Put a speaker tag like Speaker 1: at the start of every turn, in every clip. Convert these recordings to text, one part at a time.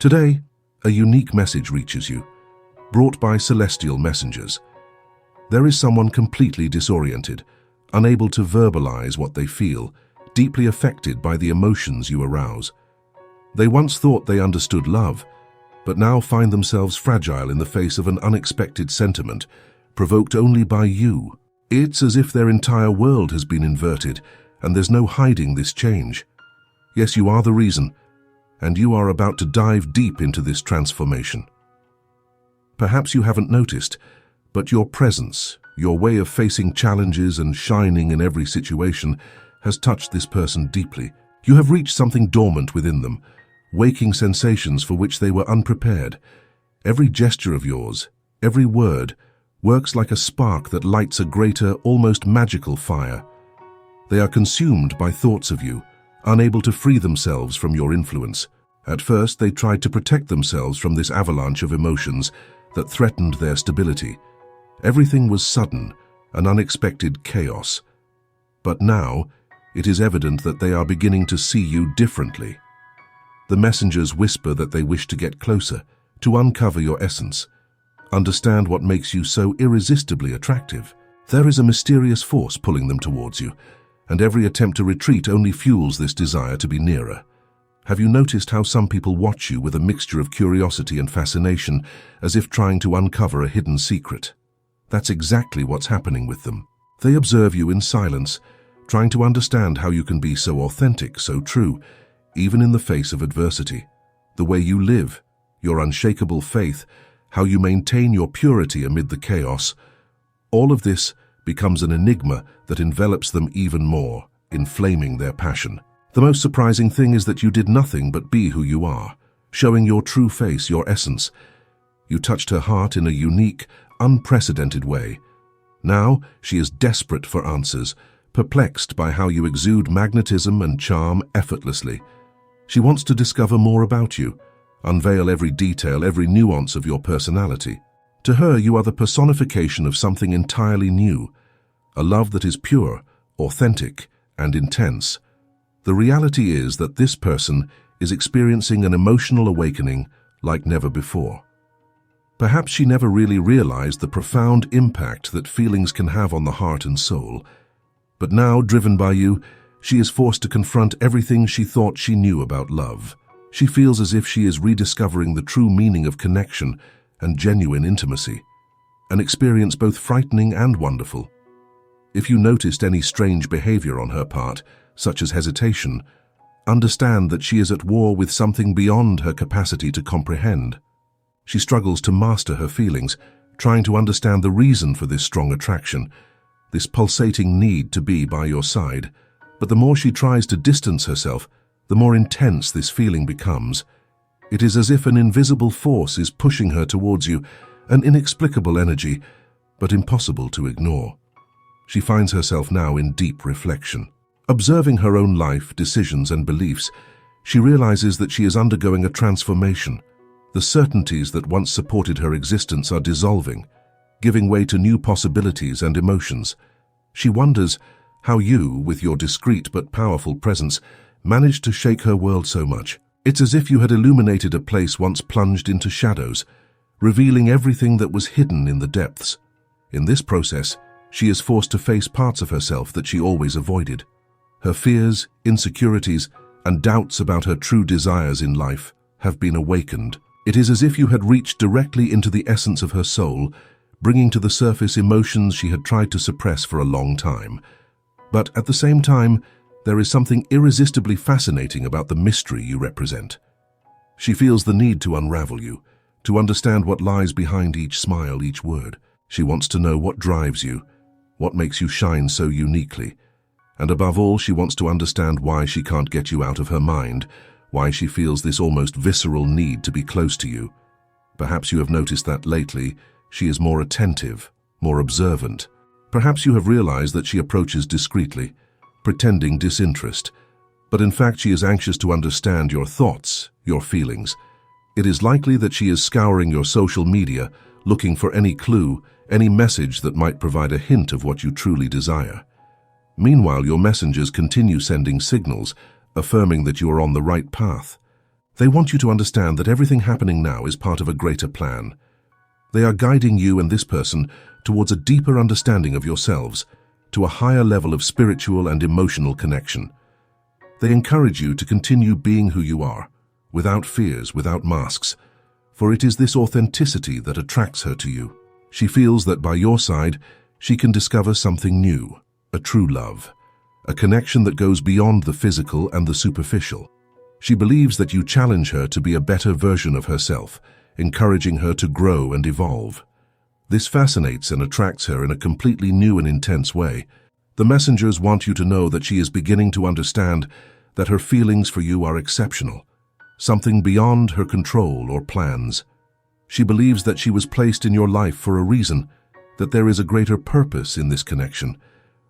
Speaker 1: Today, a unique message reaches you, brought by celestial messengers. There is someone completely disoriented, unable to verbalize what they feel, deeply affected by the emotions you arouse. They once thought they understood love, but now find themselves fragile in the face of an unexpected sentiment, provoked only by you. It's as if their entire world has been inverted, and there's no hiding this change. Yes, you are the reason, and you are about to dive deep into this transformation. Perhaps you haven't noticed, but your presence, your way of facing challenges and shining in every situation, has touched this person deeply. You have reached something dormant within them, waking sensations for which they were unprepared. Every gesture of yours, every word, works like a spark that lights a greater, almost magical fire. They are consumed by thoughts of you, unable to free themselves from your influence. At first, they tried to protect themselves from this avalanche of emotions that threatened their stability. Everything was sudden, an unexpected chaos. But now, it is evident that they are beginning to see you differently. The messengers whisper that they wish to get closer, to uncover your essence, understand what makes you so irresistibly attractive. There is a mysterious force pulling them towards you, and every attempt to retreat only fuels this desire to be nearer. Have you noticed how some people watch you with a mixture of curiosity and fascination, as if trying to uncover a hidden secret? That's exactly what's happening with them. They observe you in silence, trying to understand how you can be so authentic, so true, even in the face of adversity. The way you live, your unshakable faith, how you maintain your purity amid the chaos, all of this becomes an enigma that envelops them even more, inflaming their passion. The most surprising thing is that you did nothing but be who you are, showing your true face, your essence. You touched her heart in a unique, unprecedented way. Now she is desperate for answers, perplexed by how you exude magnetism and charm effortlessly. She wants to discover more about you, unveil every detail, every nuance of your personality. To her, you are the personification of something entirely new, a love that is pure, authentic, and intense. The reality is that this person is experiencing an emotional awakening like never before. Perhaps she never really realized the profound impact that feelings can have on the heart and soul. But now, driven by you, she is forced to confront everything she thought she knew about love. She feels as if she is rediscovering the true meaning of connection and genuine intimacy, an experience both frightening and wonderful. If you noticed any strange behavior on her part, such as hesitation, understand that she is at war with something beyond her capacity to comprehend. She struggles to master her feelings, trying to understand the reason for this strong attraction, this pulsating need to be by your side. But the more she tries to distance herself, the more intense this feeling becomes. It is as if an invisible force is pushing her towards you, an inexplicable energy, but impossible to ignore. She finds herself now in deep reflection. Observing her own life, decisions, and beliefs, she realizes that she is undergoing a transformation. The certainties that once supported her existence are dissolving, giving way to new possibilities and emotions. She wonders how you, with your discreet but powerful presence, managed to shake her world so much. It's as if you had illuminated a place once plunged into shadows, revealing everything that was hidden in the depths. In this process, she is forced to face parts of herself that she always avoided. Her fears, insecurities, and doubts about her true desires in life have been awakened. It is as if you had reached directly into the essence of her soul, bringing to the surface emotions she had tried to suppress for a long time. But at the same time, there is something irresistibly fascinating about the mystery you represent. She feels the need to unravel you, to understand what lies behind each smile, each word. She wants to know what drives you, what makes you shine so uniquely. And above all, she wants to understand why she can't get you out of her mind, why she feels this almost visceral need to be close to you. Perhaps you have noticed that lately, she is more attentive, more observant. Perhaps you have realized that she approaches discreetly, pretending disinterest. But in fact, she is anxious to understand your thoughts, your feelings. It is likely that she is scouring your social media, looking for any clue, any message that might provide a hint of what you truly desire. Meanwhile, your messengers continue sending signals, affirming that you are on the right path. They want you to understand that everything happening now is part of a greater plan. They are guiding you and this person towards a deeper understanding of yourselves, to a higher level of spiritual and emotional connection. They encourage you to continue being who you are, without fears, without masks, for it is this authenticity that attracts her to you. She feels that by your side, she can discover something new, a true love, a connection that goes beyond the physical and the superficial. She believes that you challenge her to be a better version of herself, encouraging her to grow and evolve. This fascinates and attracts her in a completely new and intense way. The messengers want you to know that she is beginning to understand that her feelings for you are exceptional, something beyond her control or plans. She believes that she was placed in your life for a reason, that there is a greater purpose in this connection.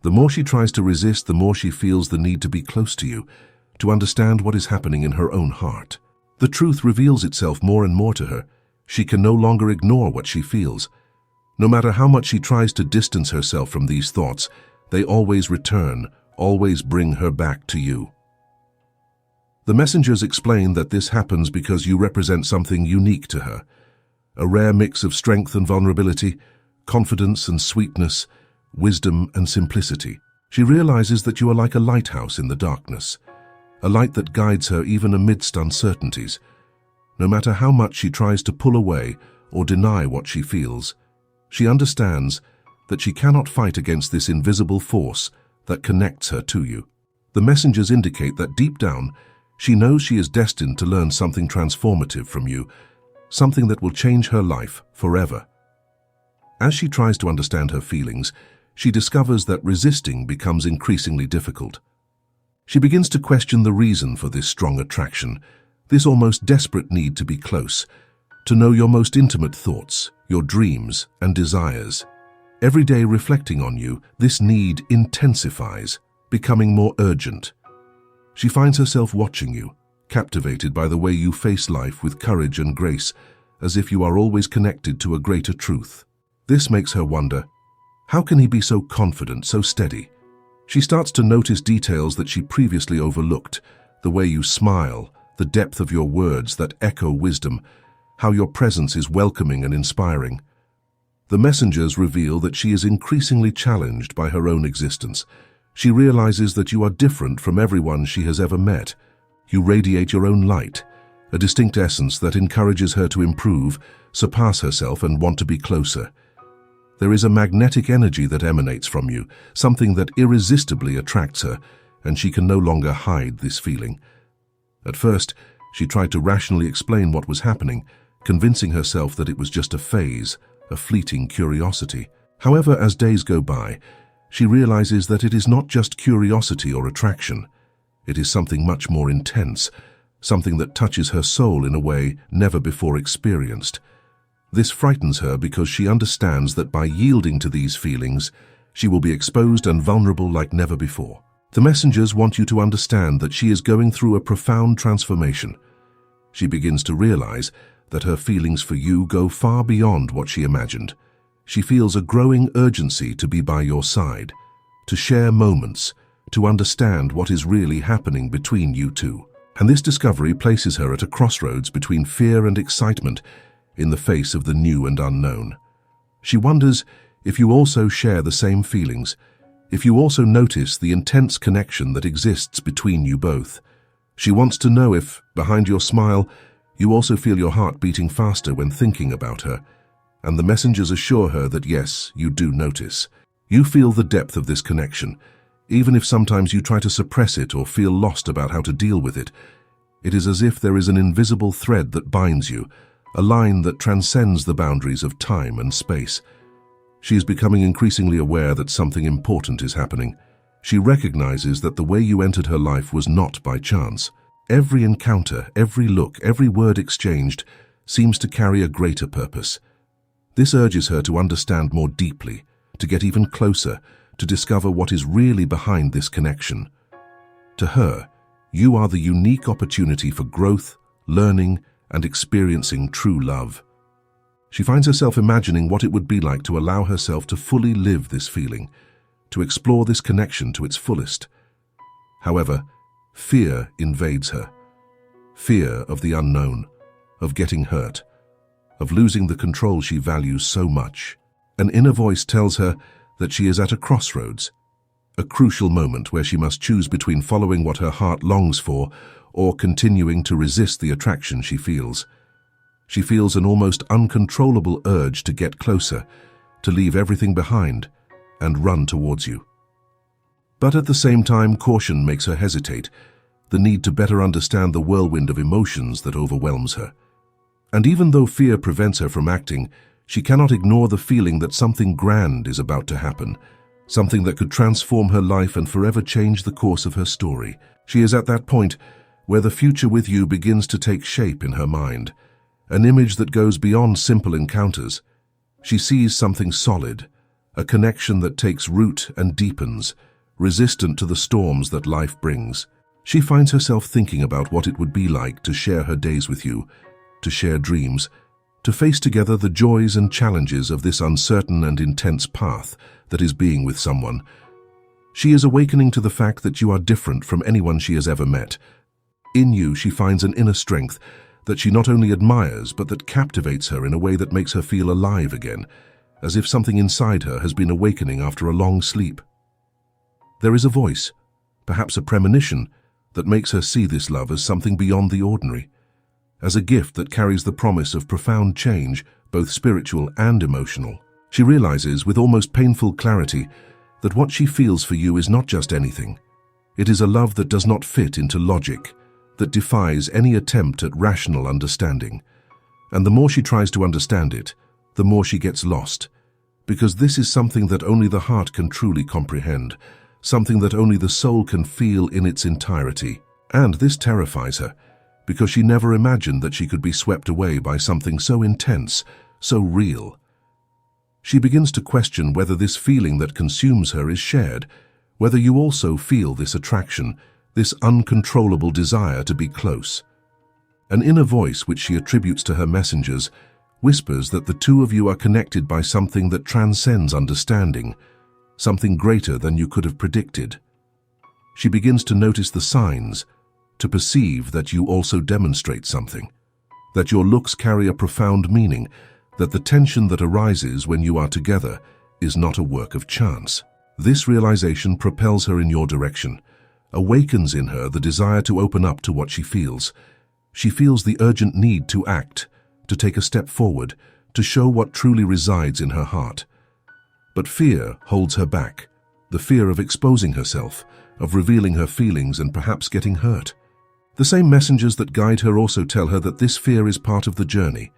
Speaker 1: The more she tries to resist, the more she feels the need to be close to you, to understand what is happening in her own heart. The truth reveals itself more and more to her. She can no longer ignore what she feels. No matter how much she tries to distance herself from these thoughts, they always return, always bring her back to you. The messengers explain that this happens because you represent something unique to her, a rare mix of strength and vulnerability, confidence and sweetness, wisdom and simplicity. She realizes that you are like a lighthouse in the darkness, a light that guides her even amidst uncertainties. No matter how much she tries to pull away or deny what she feels, she understands that she cannot fight against this invisible force that connects her to you. The messengers indicate that deep down, she knows she is destined to learn something transformative from you, something that will change her life forever. As she tries to understand her feelings, she discovers that resisting becomes increasingly difficult. She begins to question the reason for this strong attraction, this almost desperate need to be close, to know your most intimate thoughts, your dreams and desires. Every day reflecting on you, this need intensifies, becoming more urgent. She finds herself watching you, captivated by the way you face life with courage and grace, as if you are always connected to a greater truth. This makes her wonder, how can he be so confident, so steady? She starts to notice details that she previously overlooked, the way you smile, the depth of your words that echo wisdom, how your presence is welcoming and inspiring. The messengers reveal that she is increasingly challenged by her own existence. She realizes that you are different from everyone she has ever met. You radiate your own light, a distinct essence that encourages her to improve, surpass herself, and want to be closer. There is a magnetic energy that emanates from you, something that irresistibly attracts her, and she can no longer hide this feeling. At first, she tried to rationally explain what was happening, convincing herself that it was just a phase, a fleeting curiosity. However, as days go by, she realizes that it is not just curiosity or attraction. It is something much more intense, something that touches her soul in a way never before experienced. This frightens her because she understands that by yielding to these feelings, she will be exposed and vulnerable like never before. The messengers want you to understand that she is going through a profound transformation. She begins to realize that her feelings for you go far beyond what she imagined. She feels a growing urgency to be by your side, to share moments, to understand what is really happening between you two. And this discovery places her at a crossroads between fear and excitement in the face of the new and unknown. She wonders if you also share the same feelings, if you also notice the intense connection that exists between you both. She wants to know if, behind your smile, you also feel your heart beating faster when thinking about her. And the messengers assure her that yes, you do notice. You feel the depth of this connection, even if sometimes you try to suppress it or feel lost about how to deal with it. It is as if there is an invisible thread that binds you, a line that transcends the boundaries of time and space. She is becoming increasingly aware that something important is happening. She recognizes that the way you entered her life was not by chance. Every encounter, every look, every word exchanged seems to carry a greater purpose. This urges her to understand more deeply, to get even closer, to discover what is really behind this connection. To her, you are the unique opportunity for growth, learning, and experiencing true love. She finds herself imagining what it would be like to allow herself to fully live this feeling, to explore this connection to its fullest. However, fear invades her. fear of the unknown, of getting hurt, of losing the control she values so much. An inner voice tells her that she is at a crossroads, a crucial moment where she must choose between following what her heart longs for or continuing to resist the attraction she feels. She feels an almost uncontrollable urge to get closer, to leave everything behind, and run towards you. But at the same time, caution makes her hesitate, the need to better understand the whirlwind of emotions that overwhelms her. And even though fear prevents her from acting, she cannot ignore the feeling that something grand is about to happen, something that could transform her life and forever change the course of her story. She is at that point where the future with you begins to take shape in her mind, an image that goes beyond simple encounters. She sees something solid, a connection that takes root and deepens, resistant to the storms that life brings. She finds herself thinking about what it would be like to share her days with you, to share dreams, to face together the joys and challenges of this uncertain and intense path that is being with someone. She is awakening to the fact that you are different from anyone she has ever met. In you, she finds an inner strength that she not only admires, but that captivates her in a way that makes her feel alive again, as if something inside her has been awakening after a long sleep. There is a voice, perhaps a premonition, that makes her see this love as something beyond the ordinary, as a gift that carries the promise of profound change, both spiritual and emotional. She realizes with almost painful clarity that what she feels for you is not just anything. It is a love that does not fit into logic, that defies any attempt at rational understanding. And the more she tries to understand it, the more she gets lost, because this is something that only the heart can truly comprehend, something that only the soul can feel in its entirety. And this terrifies her, because she never imagined that she could be swept away by something so intense, so real. She begins to question whether this feeling that consumes her is shared, whether you also feel this attraction, this uncontrollable desire to be close. An inner voice, which she attributes to her messengers, whispers that the two of you are connected by something that transcends understanding, something greater than you could have predicted. She begins to notice the signs, to perceive that you also demonstrate something, that your looks carry a profound meaning, that the tension that arises when you are together is not a work of chance. This realization propels her in your direction, awakens in her the desire to open up to what she feels. She feels the urgent need to act, to take a step forward, to show what truly resides in her heart. But fear holds her back, the fear of exposing herself, of revealing her feelings and perhaps getting hurt. The same messengers that guide her also tell her that this fear is part of the journey,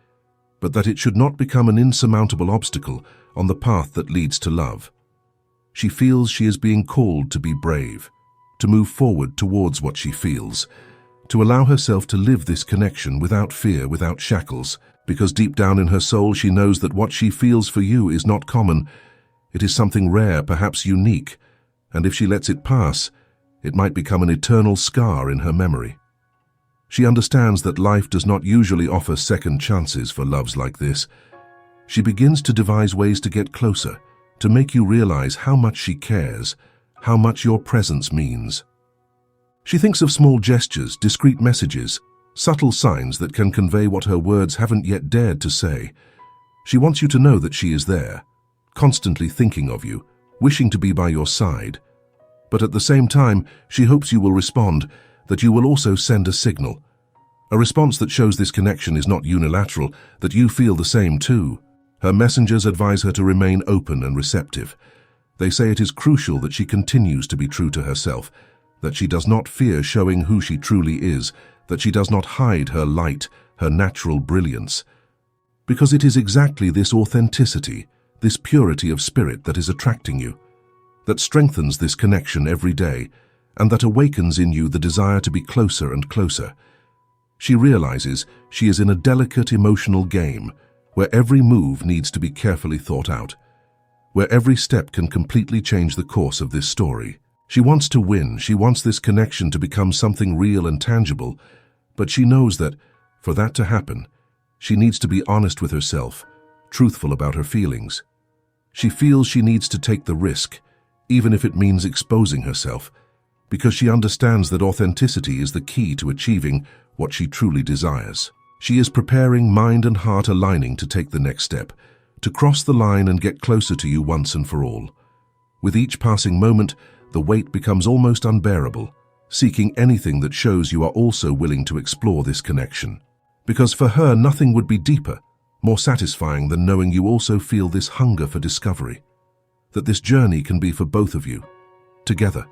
Speaker 1: but that it should not become an insurmountable obstacle on the path that leads to love. She feels she is being called to be brave, to move forward towards what she feels, to allow herself to live this connection without fear, without shackles, because deep down in her soul she knows that what she feels for you is not common. It is something rare, perhaps unique, and if she lets it pass, it might become an eternal scar in her memory. She understands that life does not usually offer second chances for loves like this. She begins to devise ways to get closer, to make you realize how much she cares, how much your presence means. She thinks of small gestures, discreet messages, subtle signs that can convey what her words haven't yet dared to say. She wants you to know that she is there, constantly thinking of you, wishing to be by your side. But at the same time, she hopes you will respond, that you will also send a signal. A response that shows this connection is not unilateral, that you feel the same too. Her messengers advise her to remain open and receptive. They say it is crucial that she continues to be true to herself, that she does not fear showing who she truly is, that she does not hide her light, her natural brilliance. Because it is exactly this authenticity, this purity of spirit that is attracting you, that strengthens this connection every day, and that awakens in you the desire to be closer and closer. She realizes she is in a delicate emotional game, where every move needs to be carefully thought out, where every step can completely change the course of this story. She wants to win, she wants this connection to become something real and tangible, but she knows that, for that to happen, she needs to be honest with herself, truthful about her feelings. She feels she needs to take the risk, even if it means exposing herself, because she understands that authenticity is the key to achieving what she truly desires. She is preparing, mind and heart aligning to take the next step, to cross the line and get closer to you once and for all. With each passing moment, the weight becomes almost unbearable, seeking anything that shows you are also willing to explore this connection. Because for her, nothing would be deeper, more satisfying than knowing you also feel this hunger for discovery, that this journey can be for both of you, together.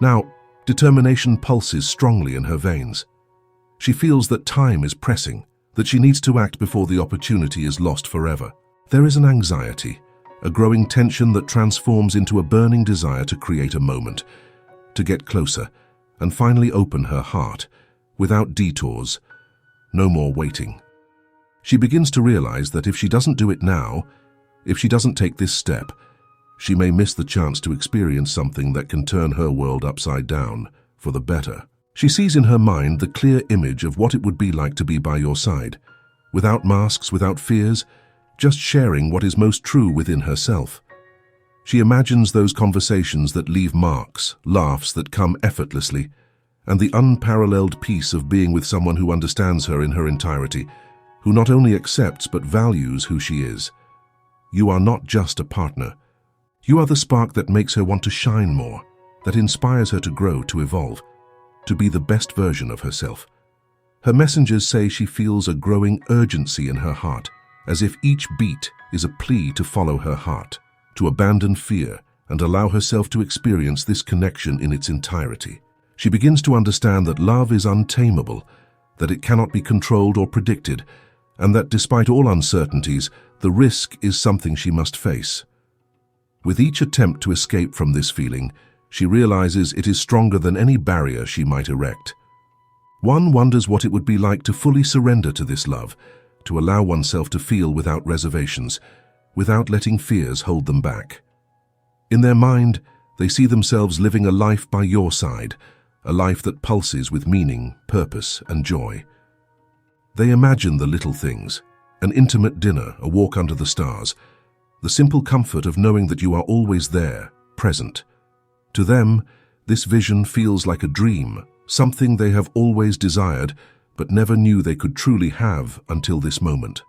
Speaker 1: Now, determination pulses strongly in her veins. She feels that time is pressing, that she needs to act before the opportunity is lost forever. There is an anxiety, a growing tension that transforms into a burning desire to create a moment, to get closer, and finally open her heart, without detours, no more waiting. She begins to realize that if she doesn't do it now, if she doesn't take this step, she may miss the chance to experience something that can turn her world upside down, for the better. She sees in her mind the clear image of what it would be like to be by your side, without masks, without fears, just sharing what is most true within herself. She imagines those conversations that leave marks, laughs that come effortlessly, and the unparalleled peace of being with someone who understands her in her entirety, who not only accepts but values who she is. You are not just a partner. You are the spark that makes her want to shine more, that inspires her to grow, to evolve, to be the best version of herself. Her messengers say she feels a growing urgency in her heart, as if each beat is a plea to follow her heart, to abandon fear and allow herself to experience this connection in its entirety. She begins to understand that love is untamable, that it cannot be controlled or predicted, and that despite all uncertainties, the risk is something she must face. With each attempt to escape from this feeling, she realizes it is stronger than any barrier she might erect. One wonders what it would be like to fully surrender to this love, to allow oneself to feel without reservations, without letting fears hold them back. In their mind, they see themselves living a life by your side, a life that pulses with meaning, purpose, and joy. They imagine the little things, an intimate dinner, a walk under the stars, the simple comfort of knowing that you are always there, present. To them, this vision feels like a dream, something they have always desired, but never knew they could truly have until this moment.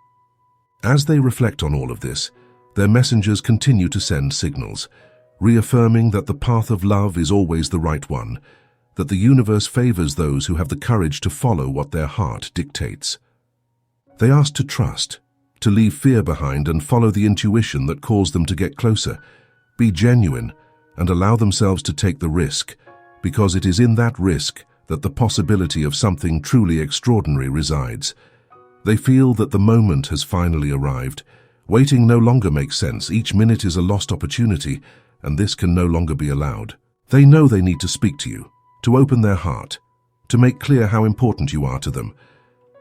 Speaker 1: As they reflect on all of this, their messengers continue to send signals, reaffirming that the path of love is always the right one, that the universe favors those who have the courage to follow what their heart dictates. They ask to trust, to leave fear behind and follow the intuition that calls them to get closer, be genuine, and allow themselves to take the risk, because it is in that risk that the possibility of something truly extraordinary resides. They feel that the moment has finally arrived. Waiting no longer makes sense. Each minute is a lost opportunity, and this can no longer be allowed. They know they need to speak to you, to open their heart, to make clear how important you are to them.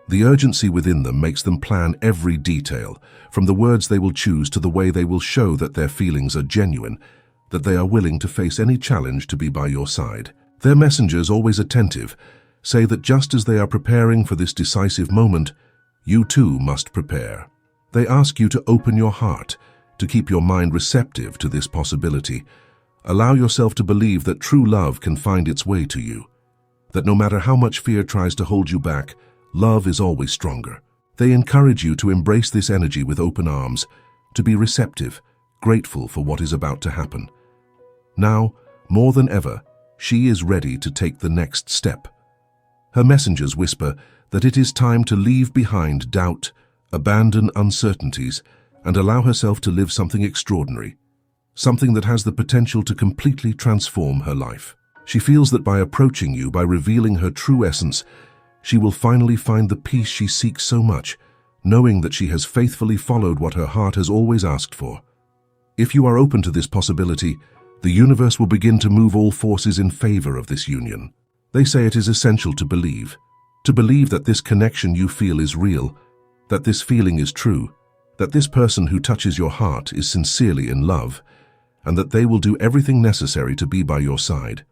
Speaker 1: The urgency within them makes them plan every detail, from the words they will choose to the way they will show that their feelings are genuine, that they are willing to face any challenge to be by your side. Their messengers, always attentive, say that just as they are preparing for this decisive moment, you too must prepare. They ask you to open your heart, to keep your mind receptive to this possibility. Allow yourself to believe that true love can find its way to you, that no matter how much fear tries to hold you back, love is always stronger. They encourage you to embrace this energy with open arms, to be receptive, grateful for what is about to happen. Now, more than ever, she is ready to take the next step. Her messengers whisper that it is time to leave behind doubt, abandon uncertainties, and allow herself to live something extraordinary, something that has the potential to completely transform her life. She feels that by approaching you, by revealing her true essence, she will finally find the peace she seeks so much, knowing that she has faithfully followed what her heart has always asked for. If you are open to this possibility, the universe will begin to move all forces in favor of this union. They say it is essential to believe that this connection you feel is real, that this feeling is true, that this person who touches your heart is sincerely in love, and that they will do everything necessary to be by your side.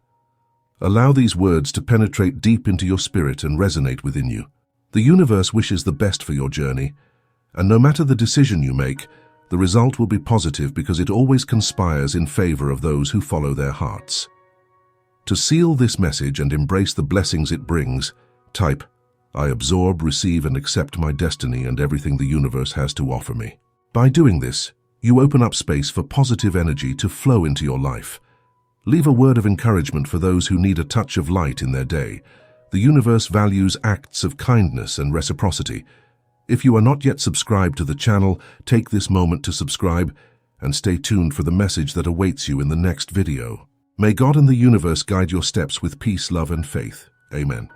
Speaker 1: Allow these words to penetrate deep into your spirit and resonate within you. The universe wishes the best for your journey, and no matter the decision you make, the result will be positive because it always conspires in favor of those who follow their hearts. To seal this message and embrace the blessings it brings, type I absorb, receive, and accept my destiny and everything the universe has to offer me. By doing this, you open up space for positive energy to flow into your life. Leave a word of encouragement for those who need a touch of light in their day. The universe values acts of kindness and reciprocity. If you are not yet subscribed to the channel, take this moment to subscribe and stay tuned for the message that awaits you in the next video. May God and the universe guide your steps with peace, love, and faith. Amen.